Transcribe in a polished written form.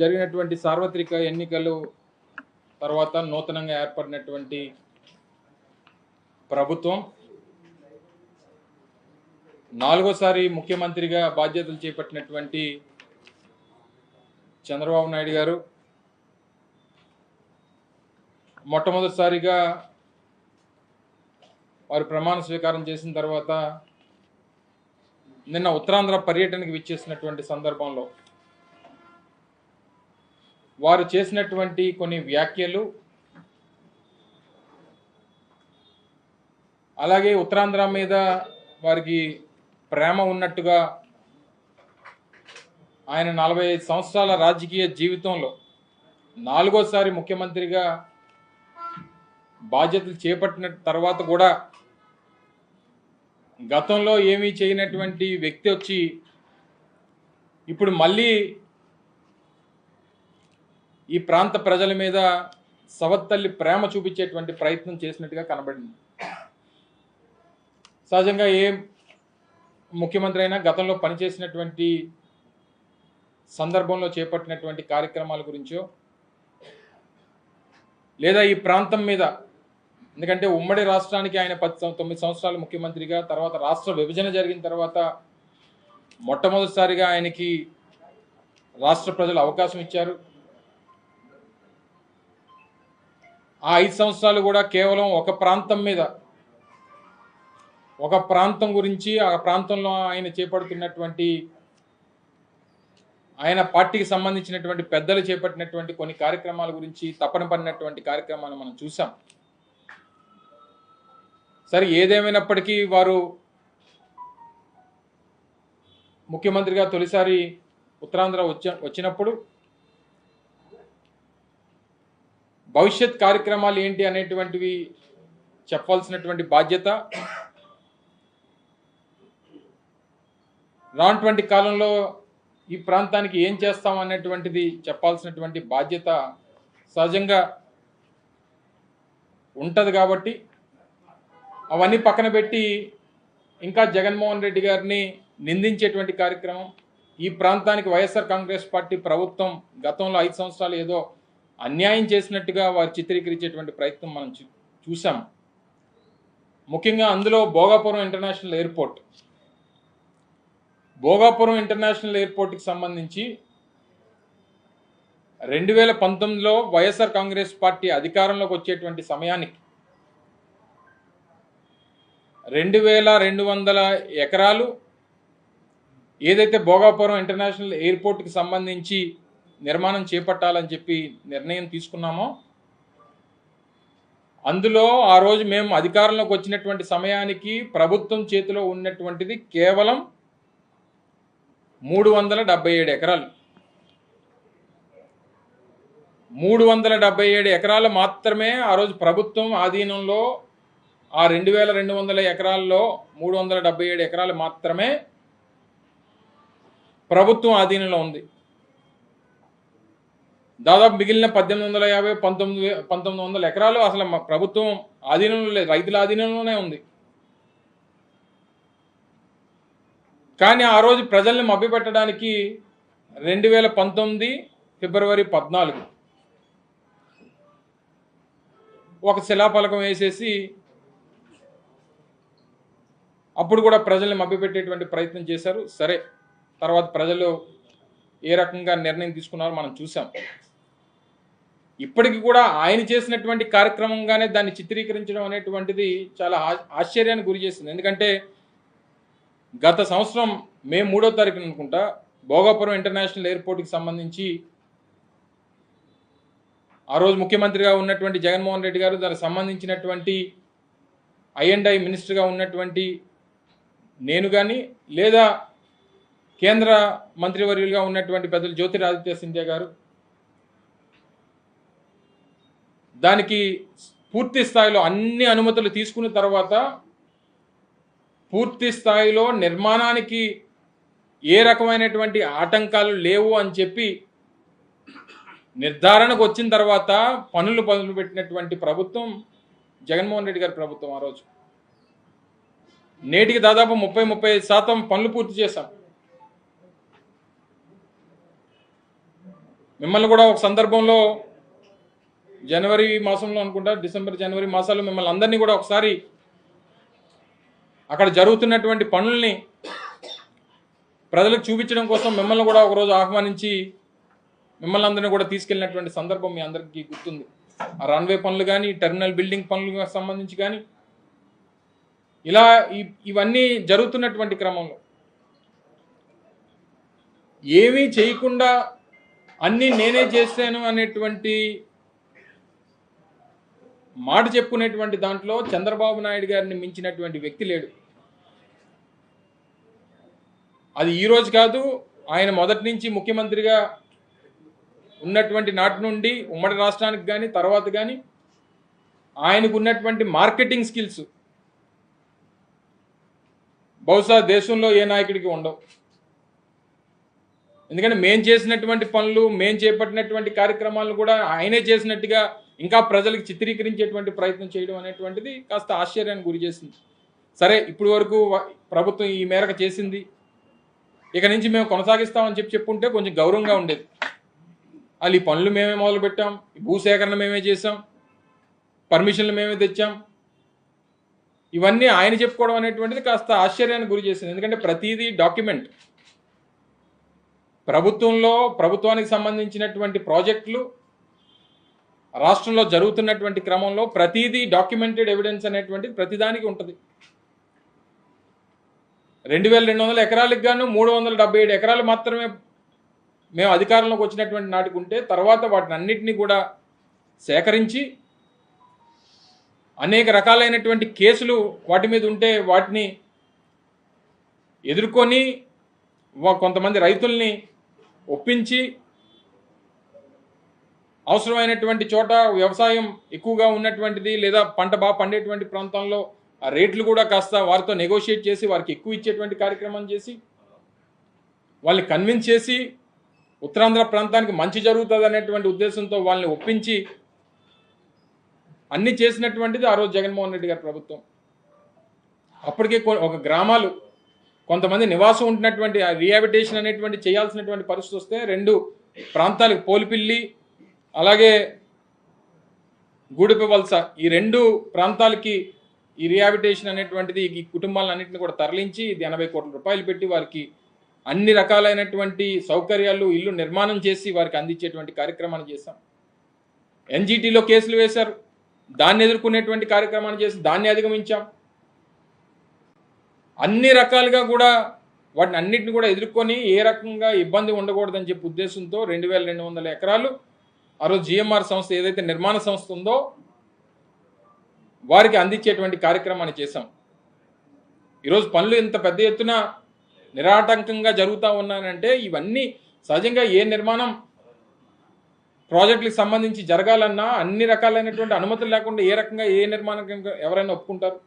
జరిగినటువంటి సార్వత్రిక ఎన్నికలు తర్వాత నూతనంగా ఏర్పడినటువంటి ప్రభుత్వం నాలుగోసారి ముఖ్యమంత్రిగా బాధ్యతలు చేపట్టినటువంటి చంద్రబాబు నాయుడు గారు మొట్టమొదటిసారిగా వారు ప్రమాణ స్వీకారం చేసిన తర్వాత నిన్న ఉత్తరాంధ్ర పర్యటనకు విచ్చేసినటువంటి సందర్భంలో వారు చేసినటువంటి కొన్ని వ్యాఖ్యలు, అలాగే ఉత్తరాంధ్ర మీద వారికి ప్రేమ ఉన్నట్టుగా ఆయన 45 సంవత్సరాల రాజకీయ జీవితంలో నాలుగోసారి ముఖ్యమంత్రిగా బాధ్యతలు చేపట్టిన తర్వాత కూడా గతంలో ఏమీ చేయనటువంటి వ్యక్తి వచ్చి ఇప్పుడు మళ్ళీ ఈ ప్రాంత ప్రజల మీద సవత్తల్లి ప్రేమ చూపించేటువంటి ప్రయత్నం చేసినట్టుగా కనబడింది. సహజంగా ఏ ముఖ్యమంత్రి అయినా గతంలో పనిచేసినటువంటి సందర్భంలో చేపట్టినటువంటి కార్యక్రమాల గురించో లేదా ఈ ప్రాంతం మీద, ఎందుకంటే ఉమ్మడి రాష్ట్రానికి ఆయన 9 సంవత్సరాలు ముఖ్యమంత్రిగా, తర్వాత రాష్ట్ర విభజన జరిగిన తర్వాత మొట్టమొదటిసారిగా ఆయనకి రాష్ట్ర ప్రజలు అవకాశం ఇచ్చారు. ఆ 5 సంవత్సరాలు కూడా కేవలం ఒక ప్రాంతం మీద, ఒక ప్రాంతం గురించి, ఆ ప్రాంతంలో ఆయన చేపడుతున్నటువంటి, ఆయన పార్టీకి సంబంధించినటువంటి పెద్దలు చేపట్టినటువంటి కొన్ని కార్యక్రమాల గురించి తపన పడినటువంటి కార్యక్రమాలు మనం చూసాం. సరే, ఏదేమైనప్పటికీ వారు ముఖ్యమంత్రిగా తొలిసారి ఉత్తరాంధ్ర వచ్చినప్పుడు భవిష్యత్ కార్యక్రమాలు ఏంటి అనేటువంటివి చెప్పాల్సినటువంటి బాధ్యత, రానటువంటి కాలంలో ఈ ప్రాంతానికి ఏం చేస్తాం అనేటువంటిది చెప్పాల్సినటువంటి బాధ్యత సహజంగా ఉంటుంది. కాబట్టి అవన్నీ పక్కన పెట్టి ఇంకా జగన్మోహన్ రెడ్డి గారిని నిందించేటువంటి కార్యక్రమం, ఈ ప్రాంతానికి వైఎస్ఆర్ కాంగ్రెస్ పార్టీ ప్రభుత్వం గతంలో 5 సంవత్సరాలు ఏదో అన్యాయం చేసినట్టుగా వారు చిత్రీకరించేటువంటి ప్రయత్నం మనం చూసాం. ముఖ్యంగా అందులో Bhogapuram international airport, Bhogapuram international ఎయిర్పోర్ట్కి సంబంధించి 2019లో వైఎస్ఆర్ కాంగ్రెస్ పార్టీ అధికారంలోకి వచ్చేటువంటి సమయానికి 2200 ఎకరాలు ఏదైతే భోగాపురం ఇంటర్నేషనల్ ఎయిర్పోర్ట్కి సంబంధించి నిర్మాణం చేపట్టాలని చెప్పి నిర్ణయం తీసుకున్నామో, అందులో ఆ రోజు మేము అధికారంలోకి వచ్చినటువంటి సమయానికి ప్రభుత్వం చేతిలో ఉన్నటువంటిది కేవలం 377 ఎకరాలు. 377 ఎకరాలు మాత్రమే ఆ రోజు ప్రభుత్వం ఆధీనంలో, ఆ 2200 ఎకరాల్లో 377 ఎకరాలు మాత్రమే ప్రభుత్వం ఆధీనంలో ఉంది. దాదాపు మిగిలిన 1850, 1900 ఎకరాలు అసలు ప్రభుత్వం ఆధీనంలో లేదు, రైతుల ఆధీనంలోనే ఉంది. కానీ ఆ రోజు ప్రజల్ని మభ్యపెట్టడానికి 2019 ఫిబ్రవరి 14 ఒక శిలాఫలకం వేసేసి అప్పుడు కూడా ప్రజల్ని మభ్యపెట్టేటువంటి ప్రయత్నం చేశారు. సరే, తర్వాత ప్రజలు ఏ రకంగా నిర్ణయం తీసుకున్నారో మనం చూసాం. ఇప్పటికి కూడా ఆయన చేసినటువంటి కార్యక్రమంగానే దాన్ని చిత్రీకరించడం అనేటువంటిది చాలా ఆశ్చర్యానికి గురి చేసింది. ఎందుకంటే గత సంవత్సరం మే 3వ తారీఖున అనుకుంటా భోగాపురం ఇంటర్నేషనల్ ఎయిర్పోర్ట్కి సంబంధించి ఆ రోజు ముఖ్యమంత్రిగా ఉన్నటువంటి జగన్మోహన్ రెడ్డి గారు, దానికి సంబంధించినటువంటి I&I మినిస్టర్గా ఉన్నటువంటి నేను కానీ, లేదా కేంద్ర మంత్రివర్యులుగా ఉన్నటువంటి పెద్దలు జ్యోతిరాదిత్య సింధియా గారు దానికి పూర్తి స్థాయిలో అన్ని అనుమతులు తీసుకున్న తర్వాత పూర్తి స్థాయిలో నిర్మాణానికి ఏ రకమైనటువంటి ఆటంకాలు లేవు అని చెప్పి నిర్ధారణకు వచ్చిన తర్వాత పనులు పెట్టినటువంటి ప్రభుత్వం జగన్మోహన్ రెడ్డి గారి ప్రభుత్వం. ఆ రోజు నేటికి దాదాపు 30-35% పనులు పూర్తి చేశాం. మిమ్మల్ని కూడా ఒక సందర్భంలో జనవరి మాసంలో అనుకుంటా, డిసెంబర్ జనవరి మాసాల్లో మిమ్మల్ని అందరినీ కూడా ఒకసారి అక్కడ జరుగుతున్నటువంటి పనుల్ని ప్రజలకు చూపించడం కోసం మిమ్మల్ని కూడా ఒకరోజు ఆహ్వానించి మిమ్మల్ని అందరినీ కూడా తీసుకెళ్ళినటువంటి సందర్భం మీ అందరికీ గుర్తుంది. ఆ రన్వే పనులు కానీ, టెర్మినల్ బిల్డింగ్ పనులకు సంబంధించి కానీ, ఇలా ఇవన్నీ జరుగుతున్నటువంటి క్రమంలో ఏమీ చేయకుండా అన్నీ నేనే చేశాను అనేటువంటి మాట చెప్పుకునేటువంటి దాంట్లో చంద్రబాబు నాయుడు గారిని మించినటువంటి వ్యక్తి లేడు. అది ఈరోజు కాదు, ఆయన మొదటి నుంచి ముఖ్యమంత్రిగా ఉన్నటువంటి నాటి నుండి ఉమ్మడి రాష్ట్రానికి కానీ తర్వాత కానీ ఆయనకు ఉన్నటువంటి మార్కెటింగ్ స్కిల్స్ బహుశా దేశంలో ఏ నాయకుడికి ఉండవు. ఎందుకంటే మేం చేసినటువంటి పనులు, మేం చేపట్టినటువంటి కార్యక్రమాలను కూడా ఆయనే చేసినట్టుగా ఇంకా ప్రజలకు చిత్రీకరించేటువంటి ప్రయత్నం చేయడం అనేటువంటిది కాస్త ఆశ్చర్యానికి గురి చేసింది. సరే, ఇప్పటి వరకు ప్రభుత్వం ఈ మేరకు చేసింది, ఇక నుంచి మేము కొనసాగిస్తామని చెప్పుంటే కొంచెం గౌరవంగా ఉండేది. వాళ్ళు ఈ పనులు మేమే మొదలుపెట్టాం, భూసేకరణ మేమే చేసాం, పర్మిషన్లు మేమే తెచ్చాం, ఇవన్నీ ఆయన చెప్పుకోవడం అనేటువంటిది కాస్త ఆశ్చర్యానికి గురి చేసింది. ఎందుకంటే ప్రతిదీ డాక్యుమెంట్. ప్రభుత్వానికి సంబంధించినటువంటి ప్రాజెక్టులు రాష్ట్రంలో జరుగుతున్నటువంటి క్రమంలో ప్రతిదీ డాక్యుమెంటెడ్ ఎవిడెన్స్ అనేటువంటిది ప్రతిదానికి ఉంటుంది. 2200 ఎకరాలకు గాను 377 ఎకరాలు మాత్రమే మేము అధికారంలోకి వచ్చినటువంటి నాటికి ఉంటే, తర్వాత వాటిని అన్నిటినీ కూడా సేకరించి అనేక రకాలైనటువంటి కేసులు వాటి మీద ఉంటే వాటిని ఎదుర్కొని కొంతమంది రైతుల్ని ఒప్పించి అవసరమైనటువంటి చోట వ్యవసాయం ఎక్కువగా ఉన్నటువంటిది లేదా పంట బాగా పండేటువంటి ప్రాంతంలో ఆ రేట్లు కూడా కాస్త వారితో నెగోషియేట్ చేసి వారికి ఎక్కువ ఇచ్చేటువంటి కార్యక్రమం చేసి వాళ్ళని కన్విన్స్ చేసి ఉత్తరాంధ్ర ప్రాంతానికి మంచి జరుగుతుంది అనేటువంటి ఉద్దేశంతో వాళ్ళని ఒప్పించి అన్ని చేసినటువంటిది ఆ రోజు జగన్మోహన్ రెడ్డి గారి ప్రభుత్వం. అప్పటికే ఒక గ్రామాలు కొంతమంది నివాసం ఉంటున్నటువంటి రీహాబిటేషన్ అనేటువంటి చేయాల్సినటువంటి పరిస్థితి వస్తే 2 ప్రాంతాలకు పోలిపిల్లి అలాగే గూడిపి వలస ఈ 2 ప్రాంతాలకి ఈ రీహాబిటేషన్ అనేటువంటిది ఈ కుటుంబాలన్నింటినీ కూడా తరలించి 80 కోట్ల రూపాయలు పెట్టి వారికి అన్ని రకాలైనటువంటి సౌకర్యాలు ఇల్లు నిర్మాణం చేసి వారికి అందించేటువంటి కార్యక్రమాన్ని చేశాం. ఎన్జిటిలో కేసులు వేశారు, దాన్ని ఎదుర్కొనేటువంటి కార్యక్రమాన్ని చేసి దాన్ని అధిగమించాం. అన్ని రకాలుగా కూడా వాటిని అన్నింటిని కూడా ఎదుర్కొని ఏ రకంగా ఇబ్బంది ఉండకూడదని చెప్పి ఉద్దేశంతో 2200 ఎకరాలు ఆ రోజు జిఎంఆర్ సంస్థ ఏదైతే నిర్మాణ సంస్థ ఉందో వారికి అందించేటువంటి కార్యక్రమాన్ని చేశాం. ఈరోజు పనులు ఇంత పెద్ద ఎత్తున నిరాటంకంగా జరుగుతూ ఉన్నానంటే ఇవన్నీ సహజంగా ఏ నిర్మాణం ప్రాజెక్టులకు సంబంధించి జరగాలన్నా అన్ని రకాలైనటువంటి అనుమతులు లేకుండా ఏ రకంగా ఏ నిర్మాణం ఎవరైనా ఒప్పుకుంటారు?